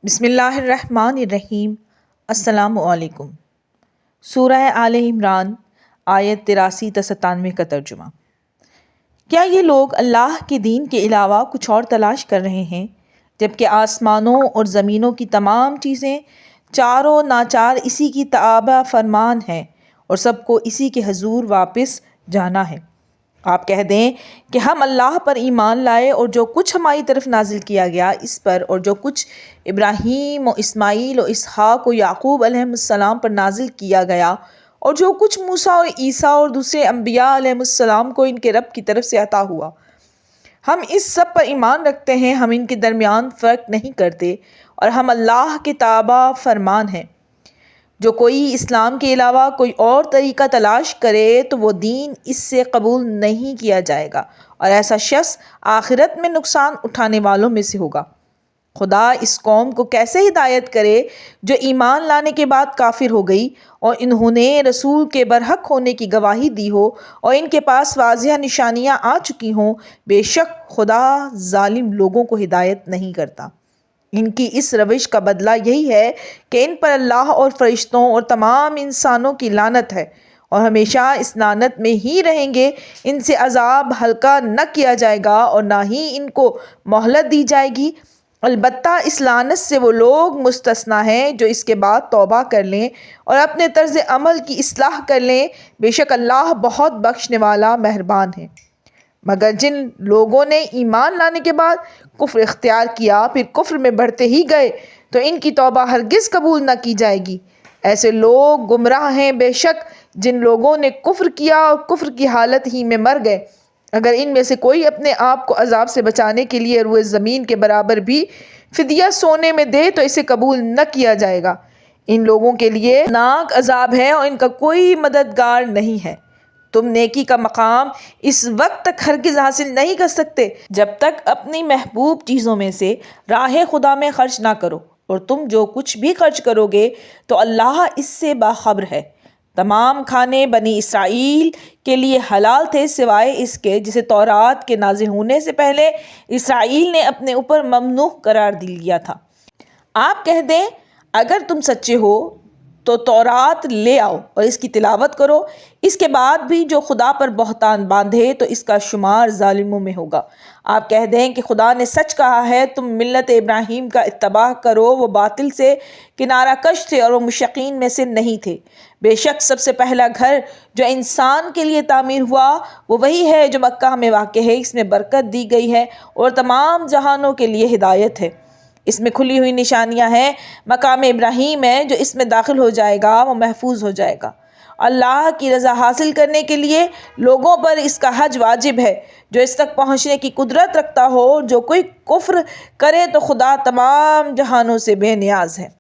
بسم اللہ الرحمن الرحیم۔ السلام علیکم۔ سورہ آل عمران آیت 83 تا 97 کا ترجمہ۔ کیا یہ لوگ اللہ کے دین کے علاوہ کچھ اور تلاش کر رہے ہیں جبکہ آسمانوں اور زمینوں کی تمام چیزیں چاروں ناچار اسی کی تابع فرمان ہیں اور سب کو اسی کے حضور واپس جانا ہے۔ آپ کہہ دیں کہ ہم اللہ پر ایمان لائے اور جو کچھ ہماری طرف نازل کیا گیا اس پر، اور جو کچھ ابراہیم و اسماعیل و اسحاق و یعقوب علیہ السلام پر نازل کیا گیا، اور جو کچھ موسیٰ اور عیسیٰ اور دوسرے انبیاء علیہ السلام کو ان کے رب کی طرف سے عطا ہوا، ہم اس سب پر ایمان رکھتے ہیں۔ ہم ان کے درمیان فرق نہیں کرتے اور ہم اللہ کے تابع فرمان ہیں۔ جو کوئی اسلام کے علاوہ کوئی اور طریقہ تلاش کرے تو وہ دین اس سے قبول نہیں کیا جائے گا، اور ایسا شخص آخرت میں نقصان اٹھانے والوں میں سے ہوگا۔ خدا اس قوم کو کیسے ہدایت کرے جو ایمان لانے کے بعد کافر ہو گئی اور انہوں نے رسول کے برحق ہونے کی گواہی دی ہو اور ان کے پاس واضح نشانیاں آ چکی ہوں۔ بے شک خدا ظالم لوگوں کو ہدایت نہیں کرتا۔ ان کی اس روش کا بدلہ یہی ہے کہ ان پر اللہ اور فرشتوں اور تمام انسانوں کی لعنت ہے، اور ہمیشہ اس لعنت میں ہی رہیں گے۔ ان سے عذاب ہلکا نہ کیا جائے گا اور نہ ہی ان کو مہلت دی جائے گی۔ البتہ اس لعنت سے وہ لوگ مستثنیٰ ہیں جو اس کے بعد توبہ کر لیں اور اپنے طرز عمل کی اصلاح کر لیں۔ بے شک اللہ بہت بخشنے والا مہربان ہے۔ مگر جن لوگوں نے ایمان لانے کے بعد کفر اختیار کیا پھر کفر میں بڑھتے ہی گئے تو ان کی توبہ ہرگز قبول نہ کی جائے گی۔ ایسے لوگ گمراہ ہیں۔ بے شک جن لوگوں نے کفر کیا اور کفر کی حالت ہی میں مر گئے، اگر ان میں سے کوئی اپنے آپ کو عذاب سے بچانے کے لیے روئے زمین کے برابر بھی فدیہ سونے میں دے تو اسے قبول نہ کیا جائے گا۔ ان لوگوں کے لیے ناک عذاب ہے اور ان کا کوئی مددگار نہیں ہے۔ تم نیکی کا مقام اس وقت تک ہرگز حاصل نہیں کر سکتے جب تک اپنی محبوب چیزوں میں سے راہ خدا میں خرچ نہ کرو، اور تم جو کچھ بھی خرچ کرو گے تو اللہ اس سے باخبر ہے۔ تمام کھانے بنی اسرائیل کے لیے حلال تھے سوائے اس کے جسے تورات کے نازل ہونے سے پہلے اسرائیل نے اپنے اوپر ممنوع قرار دیا تھا۔ آپ کہہ دیں اگر تم سچے ہو تو تورات لے آؤ اور اس کی تلاوت کرو۔ اس کے بعد بھی جو خدا پر بہتان باندھے تو اس کا شمار ظالموں میں ہوگا۔ آپ کہہ دیں کہ خدا نے سچ کہا ہے، تم ملت ابراہیم کا اتباع کرو، وہ باطل سے کنارہ کش تھے اور وہ مشرکین میں سے نہیں تھے۔ بے شک سب سے پہلا گھر جو انسان کے لیے تعمیر ہوا وہ وہی ہے جو مکہ میں واقع ہے۔ اس میں برکت دی گئی ہے اور تمام جہانوں کے لیے ہدایت ہے۔ اس میں کھلی ہوئی نشانیاں ہیں۔ مقام ابراہیم ہے، جو اس میں داخل ہو جائے گا وہ محفوظ ہو جائے گا۔ اللہ کی رضا حاصل کرنے کے لیے لوگوں پر اس کا حج واجب ہے جو اس تک پہنچنے کی قدرت رکھتا ہو۔ جو کوئی کفر کرے تو خدا تمام جہانوں سے بے نیاز ہے۔